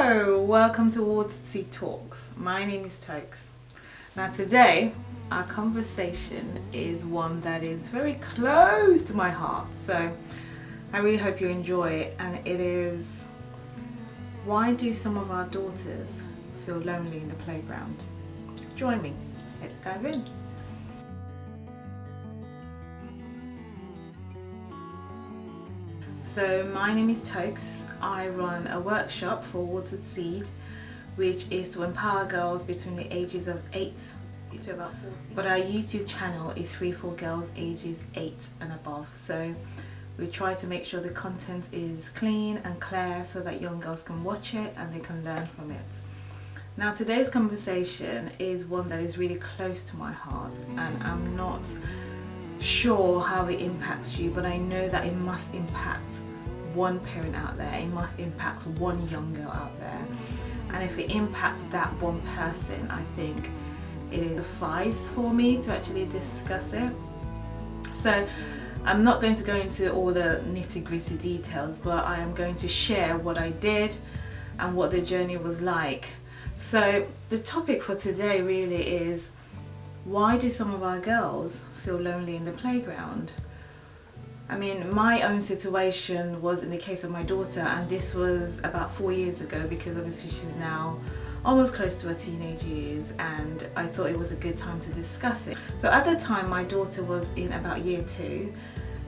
Hello, welcome to Watered Seed Talks. My name is Tokes. Now today our conversation is one that is very close to my heart, so I really hope you enjoy it, and it is, why do some of our daughters feel lonely in the playground? Join me, let's dive in. So my name is Tokes. I run a workshop for Watered Seed, which is to empower girls between the ages of 8 to about 14. But our YouTube channel is free for girls ages 8 and above. So we try to make sure the content is clean and clear so that young girls can watch it and they can learn from it. Now today's conversation is one that is really close to my heart, and I'm not sure how it impacts you, but I know that it must impact one parent out there, it must impact one young girl out there, and if it impacts that one person, I think it is suffice for me to actually discuss it. So I'm not going to go into all the nitty-gritty details, but I am going to share what I did and what the journey was like. So the topic for today really is, why do some of our girls feel lonely in the playground? I mean, my own situation was in the case of my daughter, and this was about 4 years ago, because obviously she's now almost close to her teenage years, and I thought it was a good time to discuss it. So at the time my daughter was in about year 2,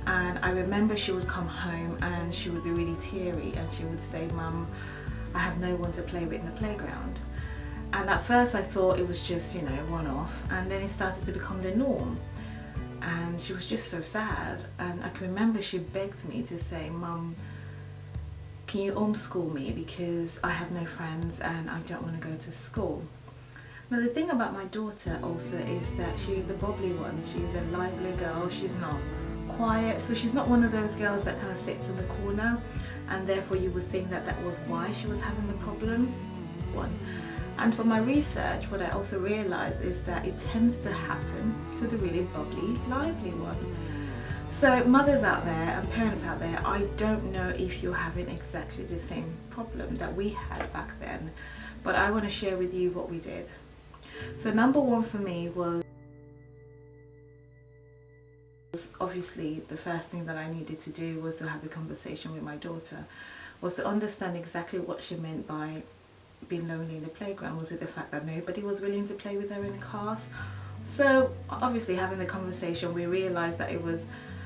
and I remember she would come home and she would be really teary and she would say, "Mum, I have no one to play with in the playground." And at first I thought it was just, one-off, and then it started to become the norm. And she was just so sad, and I can remember she begged me to say, "Mum, can you homeschool me, because I have no friends and I don't want to go to school." Now the thing about my daughter also is that she is the bubbly one. She's a lively girl, she's not quiet, so she's not one of those girls that kind of sits in the corner, and therefore you would think that that was why she was having the problem. And for my research, what I also realized is that it tends to happen to the really bubbly, lively one. So mothers out there and parents out there, I don't know if you're having exactly the same problem that we had back then, but I want to share with you what we did. So number one for me was, obviously the first thing that I needed to do was to have a conversation with my daughter, was to understand exactly what she meant by being lonely in the playground. Was it the fact that nobody was willing to play with her in the class? So obviously having the conversation, we realized that it was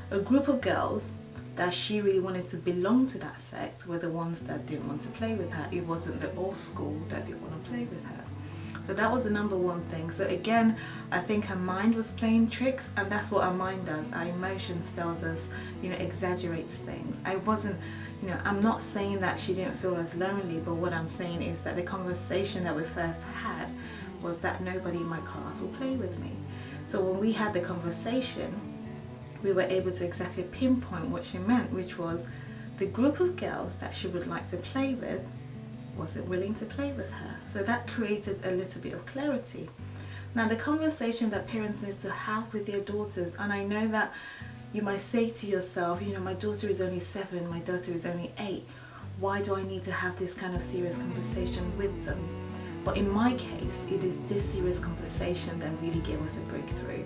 a group of girls that she really wanted to belong to. That sect were the ones that didn't want to play with her. It wasn't the old school that didn't want to play with her. So that was the number one thing. So again, I think her mind was playing tricks, and that's what our mind does. Our emotions tells us, exaggerates things. I'm not saying that she didn't feel as lonely, but what I'm saying is that the conversation that we first had was that nobody in my class will play with me. So when we had the conversation, we were able to exactly pinpoint what she meant, which was the group of girls that she would like to play with wasn't willing to play with her. So that created a little bit of clarity. Now the conversation that parents need to have with their daughters, and I know that you might say to yourself, my daughter is only 7, my daughter is only 8. Why do I need to have this kind of serious conversation with them? But in my case, it is this serious conversation that really gave us a breakthrough.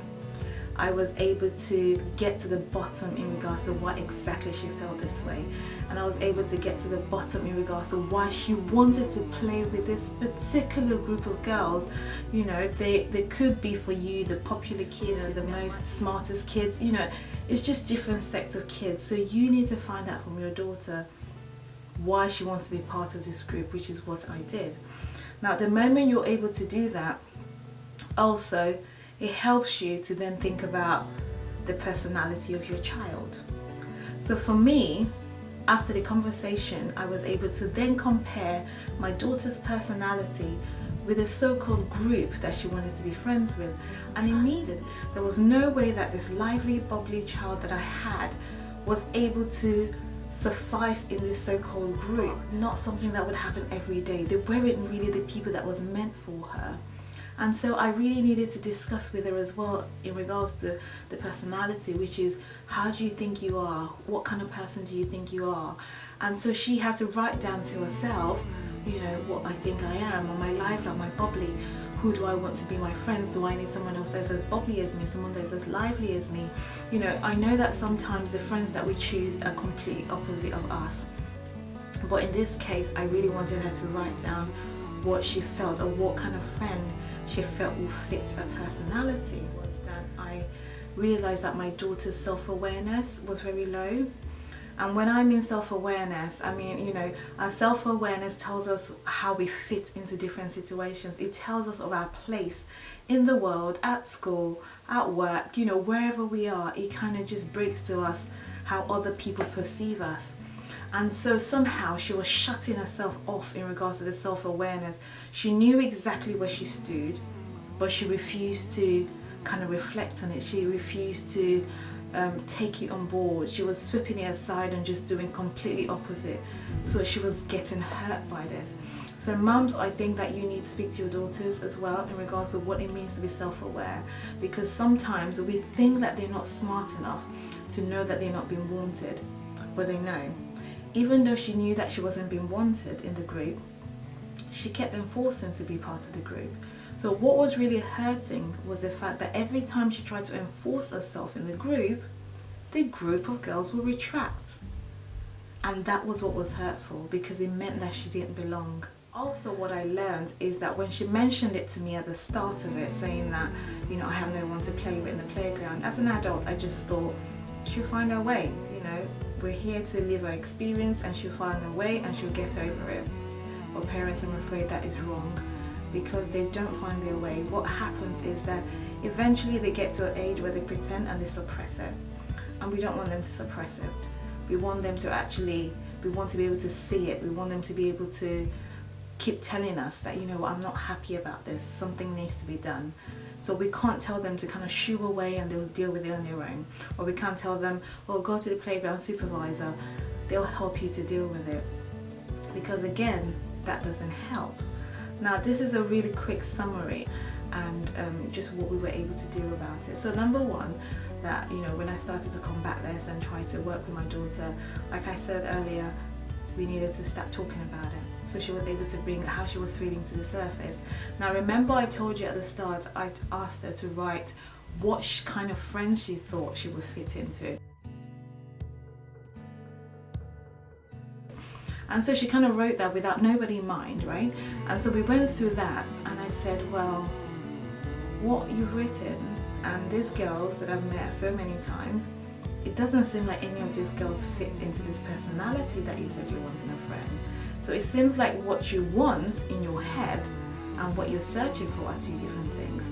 I was able to get to the bottom in regards to why exactly she felt this way. And I was able to get to the bottom in regards to why she wanted to play with this particular group of girls. They could be for you the popular kid or the most smartest kids. It's just different sects of kids. So you need to find out from your daughter why she wants to be part of this group, which is what I did. Now, the moment you're able to do that, also, it helps you to then think about the personality of your child. So for me, after the conversation, I was able to then compare my daughter's personality with a so-called group that she wanted to be friends with. And immediately, there was no way that this lively, bubbly child that I had was able to suffice in this so-called group. Not something that would happen every day. They weren't really the people that was meant for her. And so I really needed to discuss with her as well in regards to the personality, which is, how do you think you are? What kind of person do you think you are? And so she had to write down to herself you know, what I think I am, or my lifeline, my bubbly. Who do I want to be my friends? Do I need someone else that's as bubbly as me, someone that's as lively as me? You know, I know that sometimes the friends that we choose are completely opposite of us. But in this case, I really wanted her to write down what she felt, or what kind of friend she felt will fit her personality. Was that I realized that my daughter's self-awareness was very low. And when I mean self-awareness, I mean, you know, our self-awareness tells us how we fit into different situations. It tells us of our place in the world, at school, at work, you know, wherever we are. It kind of just breaks to us how other people perceive us. And so somehow she was shutting herself off in regards to the self-awareness. She knew exactly where she stood, but she refused to kind of reflect on it. She refused to take it on board. She was sweeping it aside and just doing completely opposite. So she was getting hurt by this. So mums, I think that you need to speak to your daughters as well in regards to what it means to be self-aware, because sometimes we think that they're not smart enough to know that they're not being wanted, but they know. Even though she knew that she wasn't being wanted in the group, she kept enforcing to be part of the group. So what was really hurting was the fact that every time she tried to enforce herself in the group of girls would retract. And that was what was hurtful, because it meant that she didn't belong. Also, what I learned is that when she mentioned it to me at the start of it, saying that, you know, I have no one to play with in the playground, as an adult, I just thought she'll find her way, you know. We're here to live our experience, and she'll find her way and she'll get over it. But parents, I'm afraid that is wrong, because they don't find their way. What happens is that eventually they get to an age where they pretend and they suppress it. And we don't want them to suppress it. We want them to actually, we want to be able to see it. We want them to be able to keep telling us that, you know, I'm not happy about this, something needs to be done. So we can't tell them to kind of shoo away and they'll deal with it on their own. Or we can't tell them, oh, go to the playground supervisor, they'll help you to deal with it. Because again, that doesn't help. Now, this is a really quick summary and just what we were able to do about it. So number one, that, you know, when I started to combat this and try to work with my daughter, like I said earlier, we needed to start talking about it. So she was able to bring how she was feeling to the surface. Now remember, I told you at the start, I asked her to write what kind of friends she thought she would fit into. And so she kind of wrote that without nobody in mind, right? And so we went through that, and I said, well, what you've written, and these girls that I've met so many times, it doesn't seem like any of these girls fit into this personality that you said you want in a friend. So it seems like what you want in your head and what you're searching for are two different things.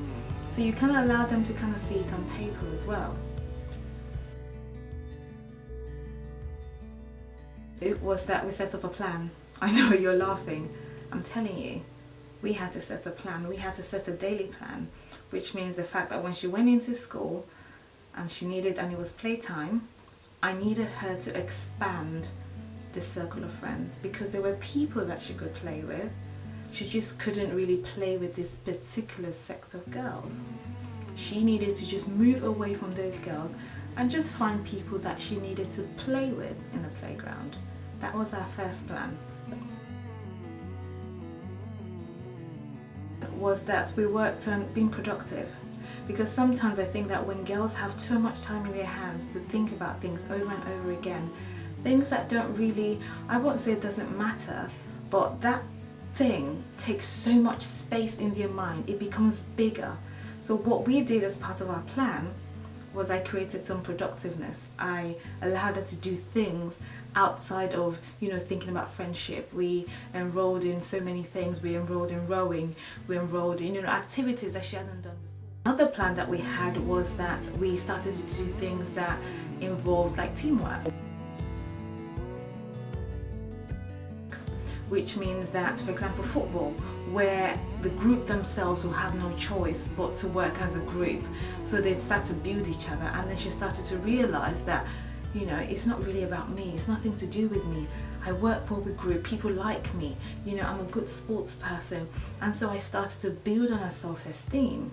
So you can allow them to kind of see it on paper as well. It was that we set up a plan. I know you're laughing. I'm telling you, we had to set a plan. We had to set a daily plan, which means the fact that when she went into school and she needed, and it was playtime, I needed her to expand the circle of friends, because there were people that she could play with. She just couldn't really play with this particular sect of girls. She needed to just move away from those girls and just find people that she needed to play with in the playground. That was our first plan. Was that we worked on being productive, because sometimes I think that when girls have too much time in their hands to think about things over and over again, things that don't really, I won't say it doesn't matter, but that thing takes so much space in their mind, it becomes bigger. So what we did as part of our plan was I created some productiveness. I allowed her to do things outside of, you know, thinking about friendship. We enrolled in so many things. We enrolled in rowing. We enrolled in, you know, activities that she hadn't done before. Another plan that we had was that we started to do things that involved like teamwork. Which means that, for example, football, where the group themselves will have no choice but to work as a group. So they start to build each other, and then she started to realize that, you know, it's not really about me, it's nothing to do with me. I work well with group, people like me, you know, I'm a good sports person. And so I started to build on her self-esteem.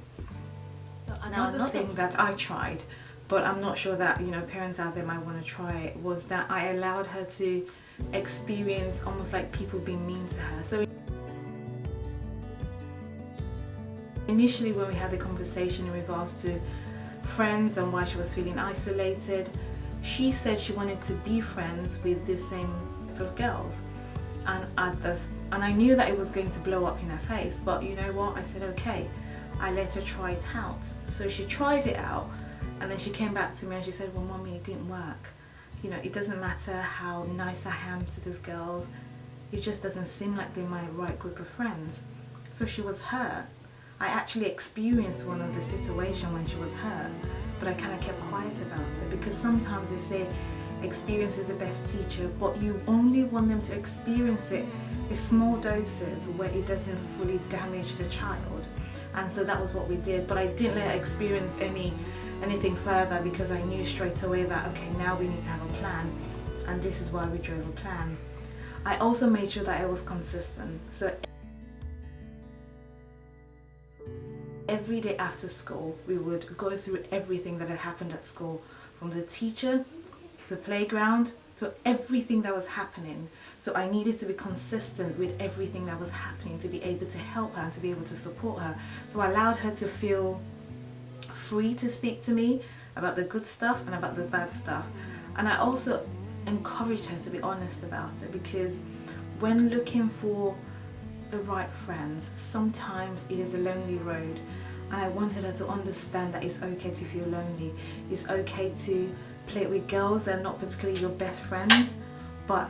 So another thing that I tried, but I'm not sure that, you know, parents out there might want to try it, was that I allowed her to experience almost like people being mean to her. So Initially when we had the conversation in regards to friends and why she was feeling isolated, she said she wanted to be friends with the same sort of girls, and I knew that it was going to blow up in her face, but you know what, I said okay. I let her try it out. So she tried it out, and then she came back to me and she said, well mommy, it didn't work. You know, it doesn't matter how nice I am to these girls, it just doesn't seem like they're my right group of friends. So she was hurt. I actually experienced one of the situation when she was hurt, but I kind of kept quiet about it, because sometimes they say experience is the best teacher, but you only want them to experience it in small doses where it doesn't fully damage the child. And so that was what we did, but I didn't let her experience anything further, because I knew straight away that okay, now we need to have a plan, and this is why we drove a plan. I also made sure that I was consistent. So every day after school, we would go through everything that had happened at school, from the teacher to playground to everything that was happening. So I needed to be consistent with everything that was happening to be able to help her and to be able to support her. So I allowed her to feel free to speak to me about the good stuff and about the bad stuff. And I also encouraged her to be honest about it, because when looking for the right friends, sometimes it is a lonely road, and I wanted her to understand that it's okay to feel lonely. It's okay to play with girls that are not particularly your best friends, but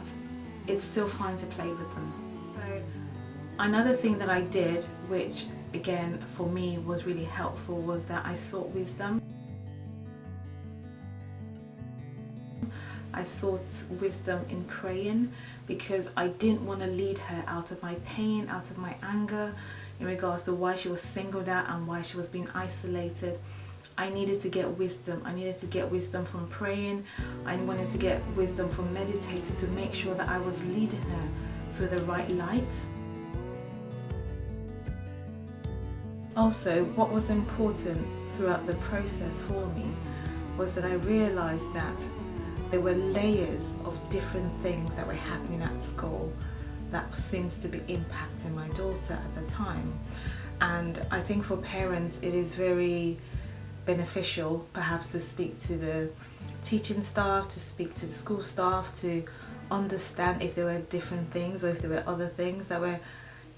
it's still fine to play with them. So another thing that I did, which again for me was really helpful, was that I sought wisdom. I sought wisdom in praying, because I didn't want to lead her out of my pain, out of my anger, in regards to why she was singled out and why she was being isolated. I needed to get wisdom. I needed to get wisdom from praying. I wanted to get wisdom from meditating, to make sure that I was leading her through the right light. Also, what was important throughout the process for me was that I realized that there were layers of different things that were happening at school that seems to be impacting my daughter at the time. And I think for parents it is very beneficial perhaps to speak to the teaching staff, to speak to the school staff, to understand if there were different things or if there were other things that were,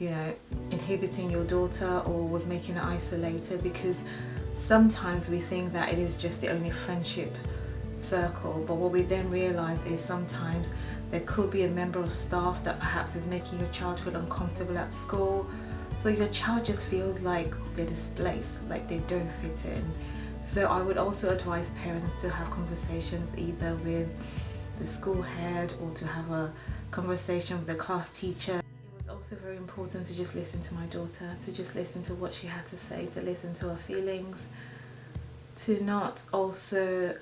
you know, inhibiting your daughter or was making her isolated, because sometimes we think that it is just the only friendship circle, but what we then realize is sometimes there could be a member of staff that perhaps is making your child feel uncomfortable at school, so your child just feels like they're displaced, like they don't fit in. So I would also advise parents to have conversations either with the school head or to have a conversation with the class teacher. It was also very important to just listen to my daughter, to just listen to what she had to say, to listen to her feelings, to not also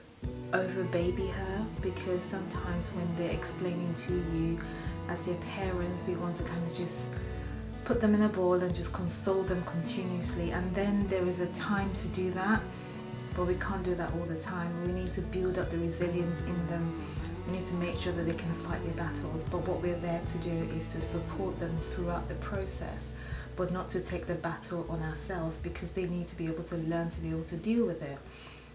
over baby her, because sometimes when they're explaining to you as their parents, we want to kind of just put them in a ball and just console them continuously, and then there is a time to do that, but we can't do that all the time. We need to build up the resilience in them. We need to make sure that they can fight their battles, but what we're there to do is to support them throughout the process, but not to take the battle on ourselves, because they need to be able to learn to be able to deal with it,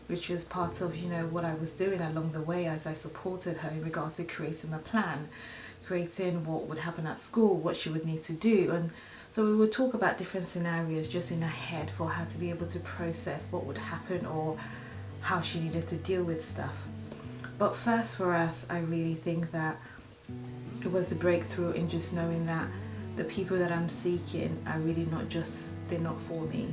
which was part of, you know, what I was doing along the way as I supported her in regards to creating a plan, creating what would happen at school, what she would need to do. And so we would talk about different scenarios just in her head for her to be able to process what would happen or how she needed to deal with stuff. But first for us, I really think that it was the breakthrough in just knowing that the people that I'm seeking are really not just, they're not for me.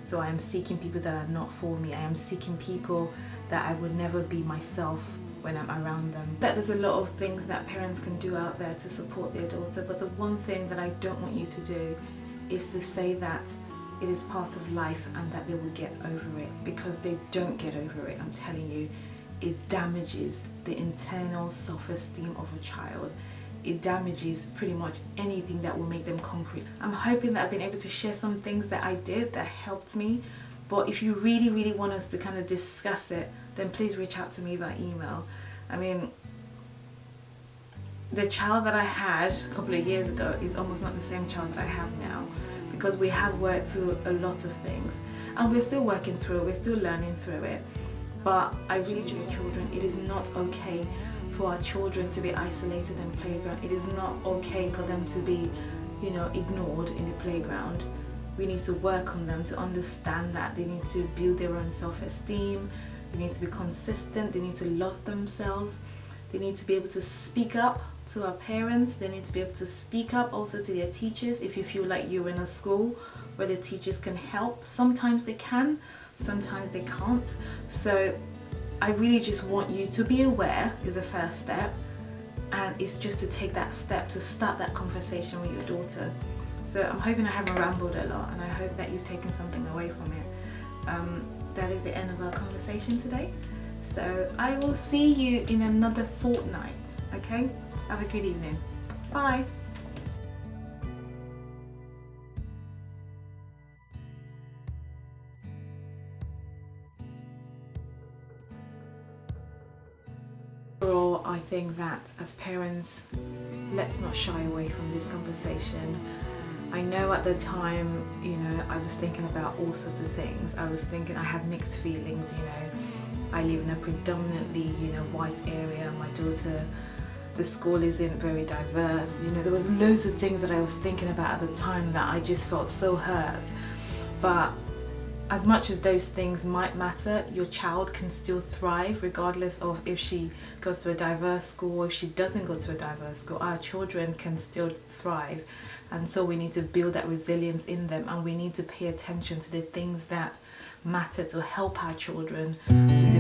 So I am seeking people that are not for me. I am seeking people that I would never be myself when I'm around them. That there's a lot of things that parents can do out there to support their daughter, but the one thing that I don't want you to do is to say that it is part of life and that they will get over it, because they don't get over it. I'm telling you, it damages the internal self-esteem of a child. It damages pretty much anything that will make them concrete. I'm hoping that I've been able to share some things that I did that helped me, but if you really want us to kind of discuss it, then please reach out to me by email. I mean, the child that I had a couple of years ago is almost not the same child that I have now, because we have worked through a lot of things and we're still working through it, we're still learning through it. But I really just children, it is not okay for our children to be isolated in the playground. It is not okay for them to be, you know, ignored in the playground. We need to work on them to understand that they need to build their own self-esteem, they need to be consistent, they need to love themselves, they need to be able to speak up to our parents, they need to be able to speak up also to their teachers. If you feel like you're in a school where the teachers can help, sometimes they can, sometimes they can't. So I really just want you to be aware is the first step, and it's just to take that step to start that conversation with your daughter. So I'm hoping I haven't rambled a lot, and I hope that you've taken something away from it. That is the end of our conversation today. So I will see you in another fortnight, okay? Have a good evening. Bye. Overall, I think that as parents, let's not shy away from this conversation. I know at the time, you know, I was thinking about all sorts of things. I was thinking, I have mixed feelings, you know. I live in a predominantly, you know, white area. My daughter, the school isn't very diverse. You know, there was loads of things that I was thinking about at the time that I just felt so hurt. But as much as those things might matter, your child can still thrive regardless of if she goes to a diverse school or if she doesn't go to a diverse school. Our children can still thrive, and so we need to build that resilience in them, and we need to pay attention to the things that matter to help our children to